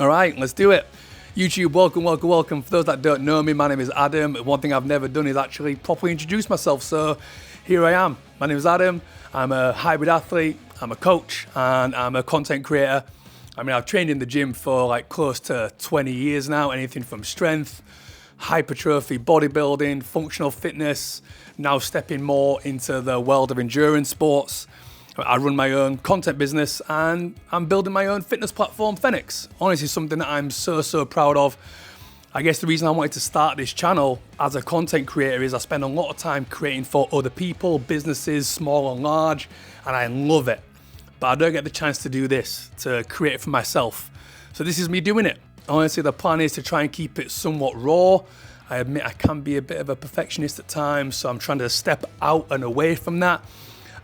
All right, let's do it. YouTube, welcome. For those that don't know me, my name is Adam. One thing I've never done is actually properly introduce myself. So here I am. My name is Adam. I'm a hybrid athlete. I'm a coach and I'm a content creator. I mean, I've trained in the gym for like close to 20 years now. Anything from strength, hypertrophy, bodybuilding, functional fitness, now stepping more into the world of endurance sports. I run my own content business and I'm building my own fitness platform, Fenix. Honestly, something that I'm so proud of. I guess the reason I wanted to start this channel as a content creator is I spend a lot of time creating for other people, businesses, small and large, and I love it. But I don't get the chance to do this, to create it for myself. So this is me doing it. Honestly, the plan is to try and keep it somewhat raw. I admit I can be a bit of a perfectionist at times, so I'm trying to step out and away from that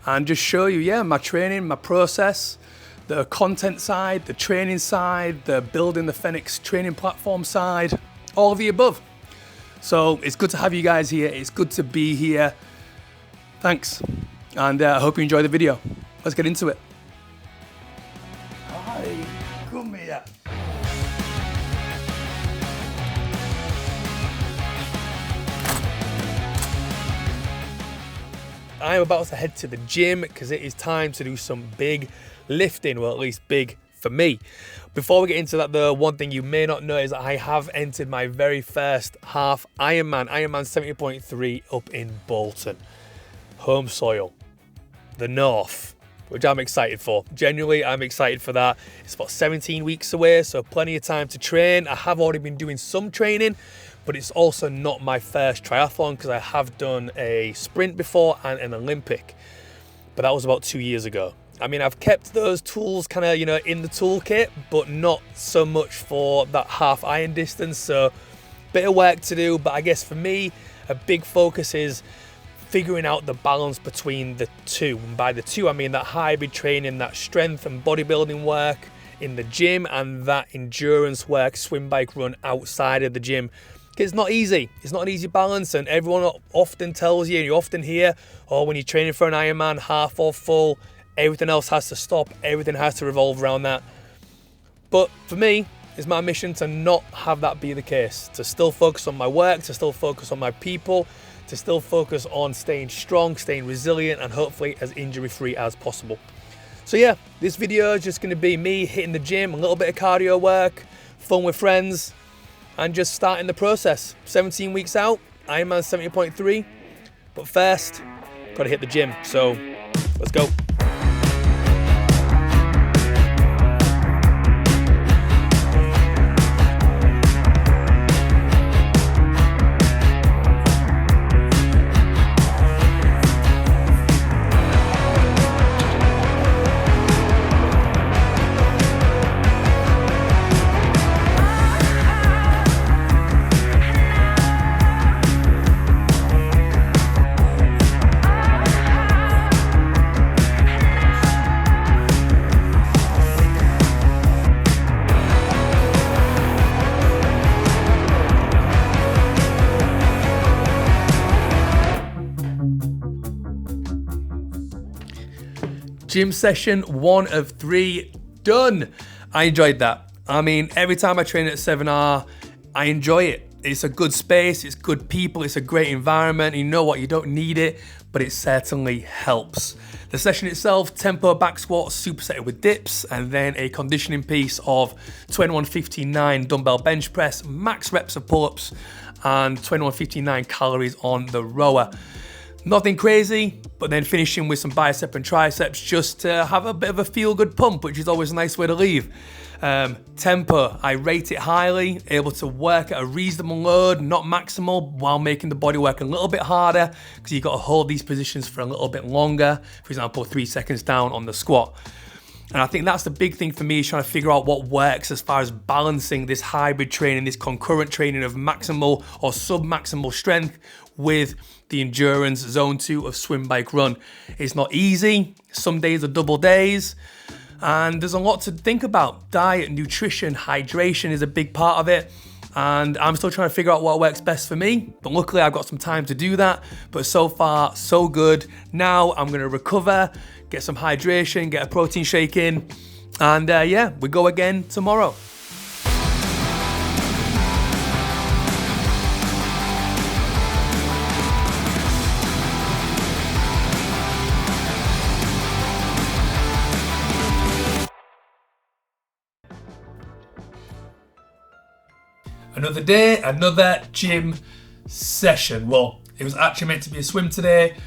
and just show you, my training, my process, the content side, the training side, the building the Fenix training platform side, all of the above. So it's good to have you guys here. It's good to be here. Thanks. And I hope you enjoy the video. Let's get into it. Hi, come here. I'm about to head to the gym because it is time to do some big lifting, well, at least big for me. Before we get into that though, one thing you may not know is that I have entered my very first half Ironman 70.3 up in Bolton. Home soil, the north, which I'm excited for. Genuinely, I'm excited for that. It's about 17 weeks away, so plenty of time to train. I have already been doing some training, but it's also not my first triathlon because I have done a sprint before and an Olympic, but that was about 2 years ago. I mean, I've kept those tools kind of, in the toolkit, but not so much for that half iron distance. So bit of work to do, but I guess for me, a big focus is figuring out the balance between the two. And by the two, I mean that hybrid training, that strength and bodybuilding work in the gym and that endurance work, swim, bike, run outside of the gym. It's not easy. It's not an easy balance, and everyone often tells you, and you often hear, when you're training for an Ironman, half or full, everything else has to stop, everything has to revolve around that. But for me, it's my mission to not have that be the case, to still focus on my work, to still focus on my people, to still focus on staying strong, staying resilient, and hopefully as injury-free as possible. So yeah, this video is just gonna be me hitting the gym, a little bit of cardio work, fun with friends, and just starting the process. 17 weeks out, Ironman 70.3, but first, gotta hit the gym, so let's go. Gym session 1 of 3 done. I enjoyed that. I mean, every time I train at 7R, I enjoy it. It's a good space, it's good people, it's a great environment. You know what, you don't need it, but it certainly helps. The session itself, tempo back squats, supersetted with dips, and then a conditioning piece of 2159 dumbbell bench press, max reps of pull-ups, and 2159 calories on the rower. Nothing crazy, but then finishing with some bicep and triceps just to have a bit of a feel-good pump, which is always a nice way to leave. Tempo, I rate it highly, able to work at a reasonable load, not maximal, while making the body work a little bit harder, because you've got to hold these positions for a little bit longer. For example, 3 seconds down on the squat. And I think that's the big thing for me, is trying to figure out what works as far as balancing this hybrid training, this concurrent training of maximal or sub-maximal strength with the endurance zone 2 of swim, bike, run. It's not easy. Some days are double days. And there's a lot to think about. Diet, nutrition, hydration is a big part of it. And I'm still trying to figure out what works best for me. But luckily I've got some time to do that. But so far, so good. Now I'm gonna recover, get some hydration, get a protein shake in. And yeah, we go again tomorrow. Another day, another gym session. Well, it was actually meant to be a swim today,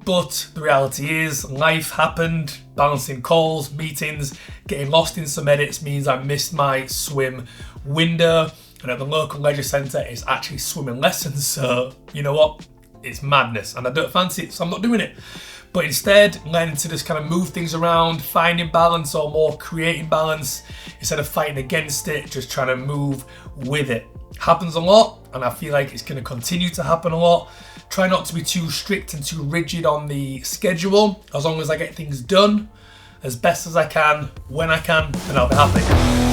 but the reality is life happened, balancing calls, meetings, getting lost in some edits means I missed my swim window. And at the local leisure centre, it's actually swimming lessons. So you know what? It's madness and I don't fancy it, so I'm not doing it. But instead, learning to just kind of move things around, finding balance or more creating balance instead of fighting against it, just trying to move with it. Happens a lot, and I feel like it's going to continue to happen a lot. Try not to be too strict and too rigid on the schedule. As long as I get things done as best as I can, when I can, then I'll be happy.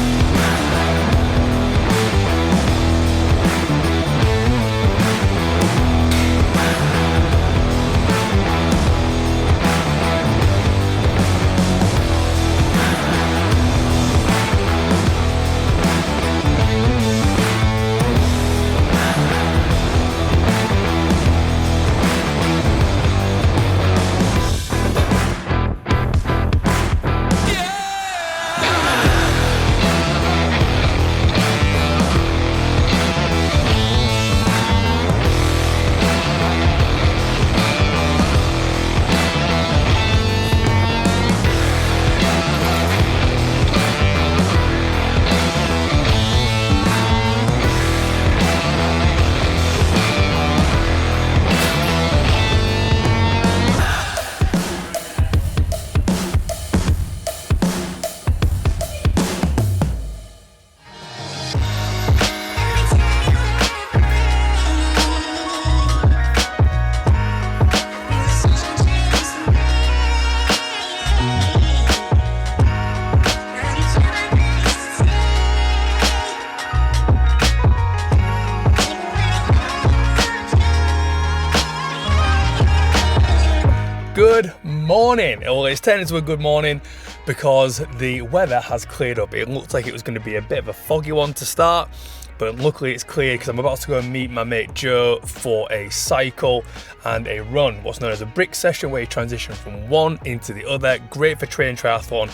Good morning. Well, it's turned into a good morning because the weather has cleared up. It looked like it was going to be a bit of a foggy one to start, but luckily it's cleared because I'm about to go and meet my mate Joe for a cycle and a run, what's known as a brick session, where you transition from one into the other. Great for training triathlon,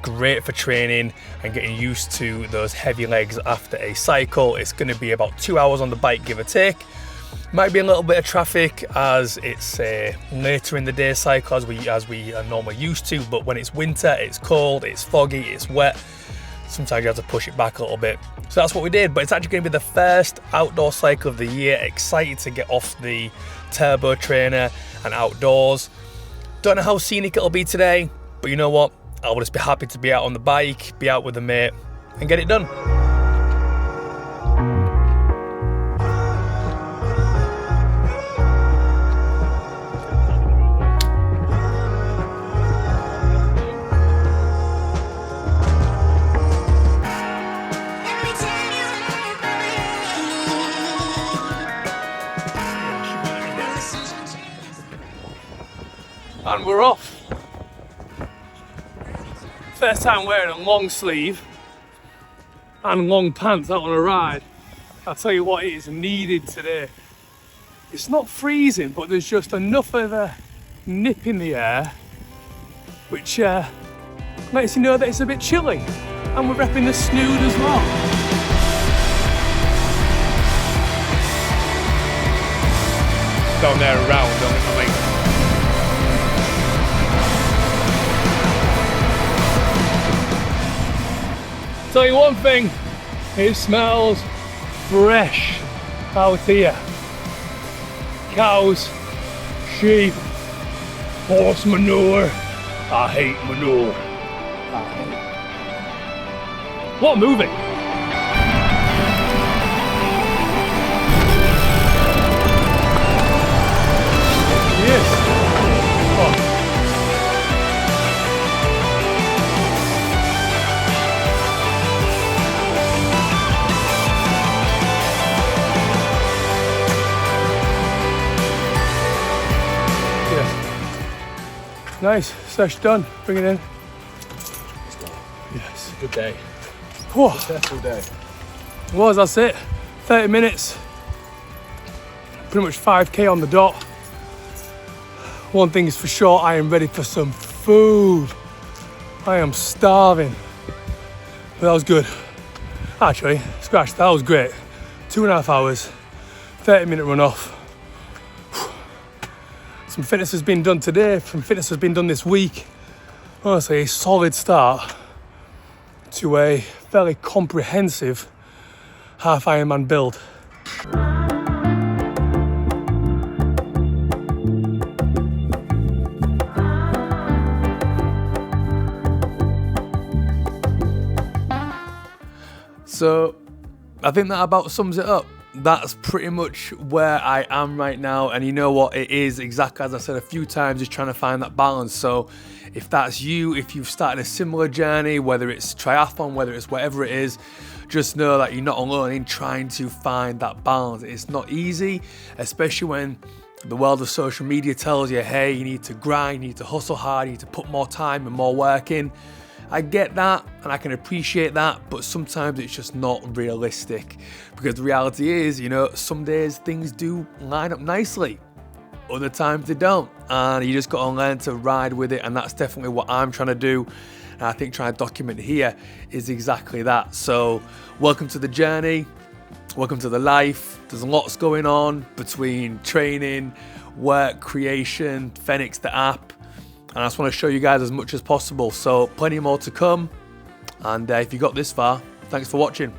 great for training and getting used to those heavy legs after a cycle. It's going to be about 2 hours on the bike, give or take. Might be a little bit of traffic as it's later in the day cycle as we are normally used to, but when it's winter, it's cold, it's foggy, it's wet, sometimes you have to push it back a little bit. So that's what we did, but it's actually going to be the first outdoor cycle of the year. Excited to get off the turbo trainer and outdoors. Don't know how scenic it'll be today, but you know what? I'll just be happy to be out on the bike, be out with a mate and get it done. And we're off. First time wearing a long sleeve and long pants out on a ride. I'll tell you what, it is needed today. It's not freezing, but there's just enough of a nip in the air which lets you know that it's a bit chilly. And we're repping the snood as well. Down there around, don't it, mate? Tell you one thing, it smells fresh out here. Cows, sheep, horse manure. I hate manure. What moving? Yes. Oh. Nice, sesh done. Bring it in. Let's go. Yes. Good day. Whoa. Successful day. It was, that's it. 30 minutes. Pretty much 5k on the dot. One thing is for sure, I am ready for some food. I am starving. But that was good. Actually, scratch, that was great. 2.5 hours, 30-minute run off. Some fitness has been done today, some fitness has been done this week. Honestly, a solid start to a fairly comprehensive half Ironman build. So I think that about sums it up. That's pretty much where I am right now, and you know what, it is exactly as I said a few times, just trying to find that balance. So if that's you, if you've started a similar journey, whether it's triathlon, whether it's whatever it is, just know that you're not alone in trying to find that balance. It's not easy, especially when the world of social media tells you, hey, you need to grind, you need to hustle hard, you need to put more time and more work in. I get that and I can appreciate that, but sometimes it's just not realistic, because the reality is, you know, some days things do line up nicely, other times they don't, and you just got to learn to ride with it, and that's definitely what I'm trying to do, and I think trying to document here is exactly that. So welcome to the journey, welcome to the life. There's lots going on between training, work, creation, Fenix the app, and I just want to show you guys as much as possible. So plenty more to come. And if you got this far, thanks for watching.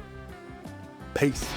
Peace.